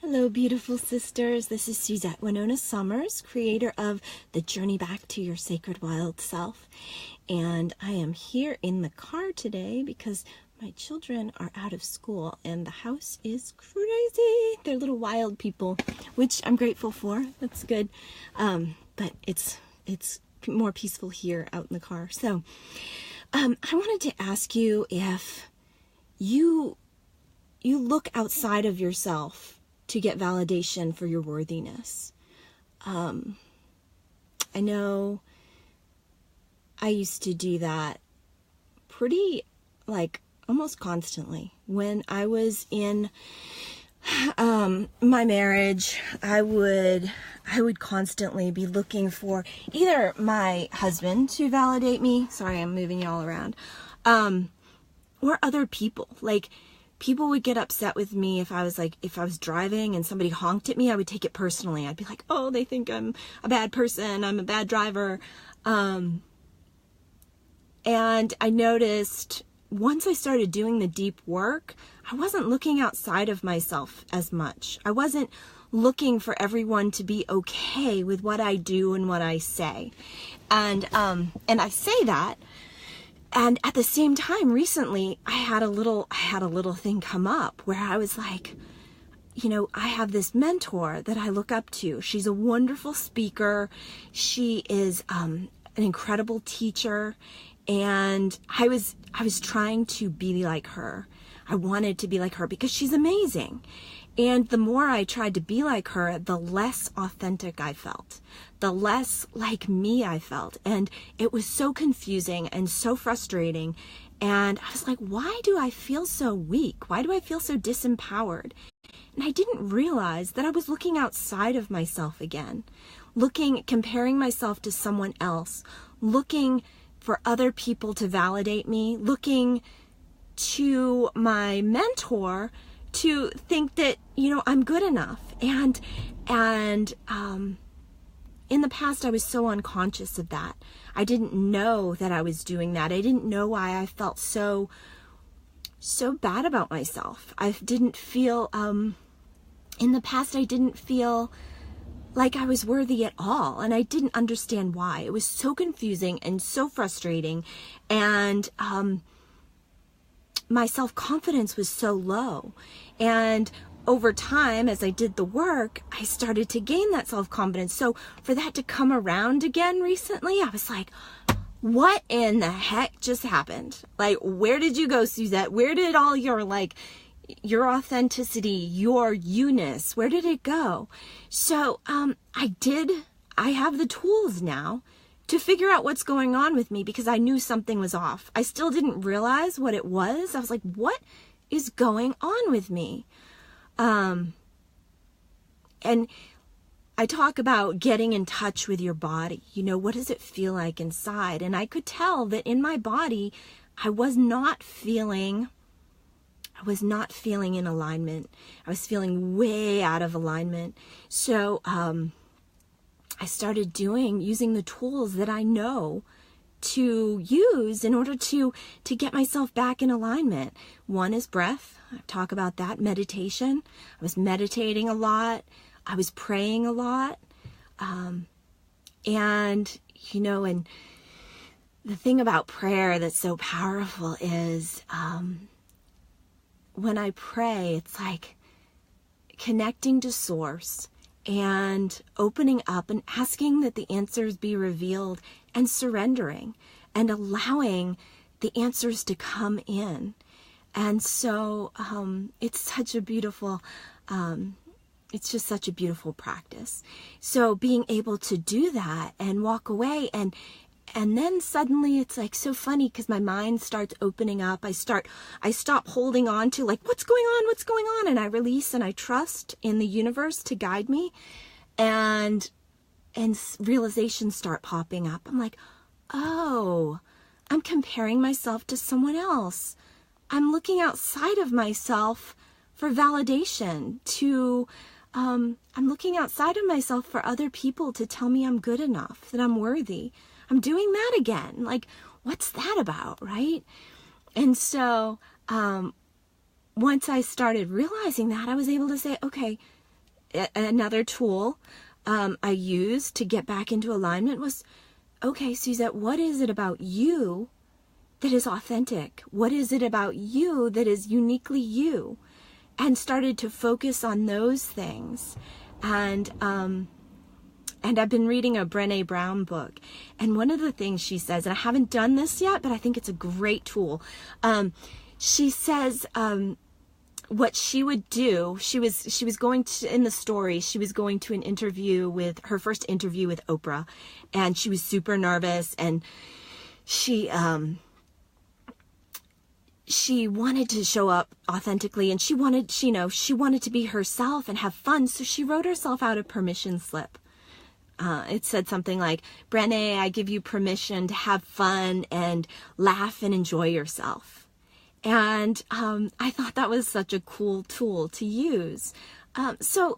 Hello, beautiful sisters. This is Suzette Winona Summers, creator of The Journey Back to Your Sacred Wild Self. And I am here in the car today because my children are out of school and the house is crazy. They're little wild people, which I'm grateful for. That's good. But it's more peaceful here out in the car. So I wanted to ask you if you look outside of yourself to get validation for your worthiness. I know I used to do that pretty, almost constantly. When I was in my marriage, I would constantly be looking for either my husband to validate me. Sorry, I'm moving you all around. Or other people. People would get upset with me if I was driving and somebody honked at me. I would take it personally. I'd be like, oh, they think I'm a bad person. I'm a bad driver. And I noticed once I started doing the deep work, I wasn't looking outside of myself as much. I wasn't looking for everyone to be okay with what I do and what I say. And I say that. And at the same time, recently, I had a little thing come up where I was like, I have this mentor that I look up to. She's a wonderful speaker. She is an incredible teacher. And I was trying to be like her. I wanted to be like her because she's amazing. And the more I tried to be like her, the less authentic I felt, the less like me I felt. And it was so confusing and so frustrating. And I was like, why do I feel so weak? Why do I feel so disempowered? And I didn't realize that I was looking outside of myself again, comparing myself to someone else, looking for other people to validate me, looking to my mentor to think that, I'm good enough. And in the past, I was so unconscious of that. I didn't know that I was doing that. I didn't know why I felt so bad about myself. I didn't feel, in the past, I didn't feel like I was worthy at all. And I didn't understand why. It was so confusing and so frustrating. And, my self-confidence was so low. And over time, as I did the work, I started to gain that self-confidence. So for that to come around again recently, I was like, what in the heck just happened? Where did you go, Suzette? Where did all your authenticity, your you-ness, where did it go? So I have the tools now to figure out what's going on with me because I knew something was off. I still didn't realize what it was. I was like, what is going on with me? And I talk about getting in touch with your body. What does it feel like inside? And I could tell that in my body, I was not feeling in alignment. I was feeling way out of alignment. So, I started using the tools that I know to use in order to get myself back in alignment. One is breath. I talk about that. Meditation. I was meditating a lot. I was praying a lot. And the thing about prayer that's so powerful is, when I pray, it's like connecting to source and opening up and asking that the answers be revealed and surrendering and allowing the answers to come in. And so it's such a beautiful, it's just such a beautiful practice. So being able to do that and walk away and then suddenly it's so funny because my mind starts opening up. I stop holding on to what's going on? And I release and I trust in the universe to guide me. And realizations start popping up. I'm like, oh, I'm comparing myself to someone else. I'm looking outside of myself for validation I'm looking outside of myself for other people to tell me I'm good enough, that I'm worthy. I'm doing that again. What's that about, right? And so once I started realizing that, I was able to say, okay, another tool I used to get back into alignment was, okay, Suzette, what is it about you that is authentic? What is it about you that is uniquely you? And started to focus on those things. And I've been reading a Brené Brown book. And one of the things she says, and I haven't done this yet, but I think it's a great tool. She says, what she would do, she was going to, in the story, she was going to an interview with, her first interview with Oprah, and she was super nervous, and she wanted to show up authentically, and she wanted to be herself and have fun, so she wrote herself out a permission slip. It said something like, Brené, I give you permission to have fun and laugh and enjoy yourself. And I thought that was such a cool tool to use. So,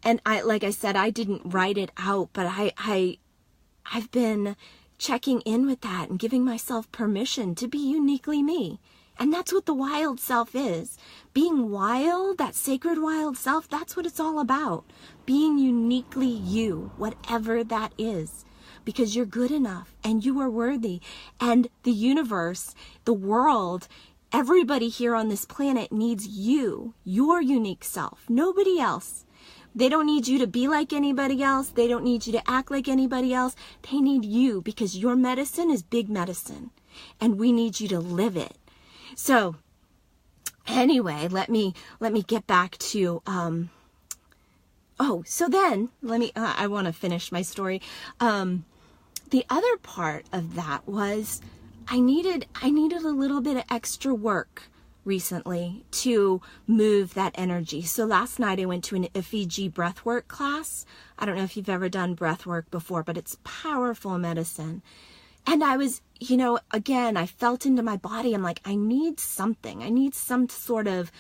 and like I said, I didn't write it out, but I've been checking in with that and giving myself permission to be uniquely me. And that's what the wild self is. Being wild, that sacred wild self, that's what it's all about. Being uniquely you, whatever that is. Because you're good enough and you are worthy. And the universe, the world, everybody here on this planet needs you, your unique self, nobody else. They don't need you to be like anybody else. They don't need you to act like anybody else. They need you because your medicine is big medicine and we need you to live it. So anyway, let me get back to, I want to finish my story. The other part of that was I needed a little bit of extra work recently to move that energy. So last night I went to a Fiji breathwork class. I don't know if you've ever done breathwork before, but it's powerful medicine. And I was, again, I felt into my body. I'm like, I need something. I need some sort of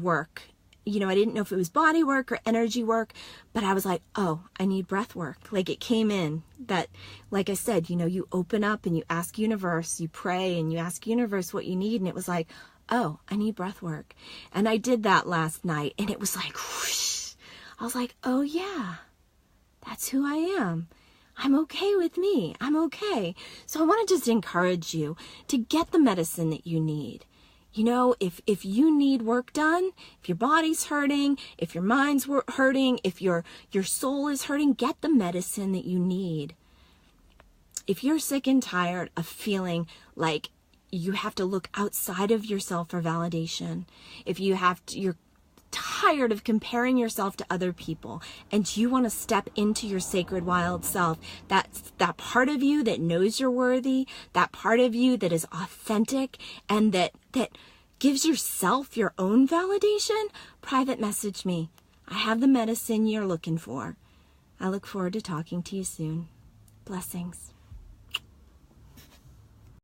work. I didn't know if it was body work or energy work, but I was like, oh, I need breath work. Like it came in that, like I said, you open up and you ask universe, you pray and you ask universe what you need. And it was like, oh, I need breath work. And I did that last night and it was like, whoosh. I was like, oh yeah, that's who I am. I'm okay with me. I'm okay. So I want to just encourage you to get the medicine that you need. If you need work done, if your body's hurting, if your mind's hurting, if your soul is hurting, get the medicine that you need. If you're sick and tired of feeling like you have to look outside of yourself for validation, if you're tired of comparing yourself to other people and you want to step into your sacred wild self, that's that part of you that knows you're worthy, that part of you that is authentic and that gives yourself your own validation, private message me. I have the medicine you're looking for. I look forward to talking to you soon. Blessings.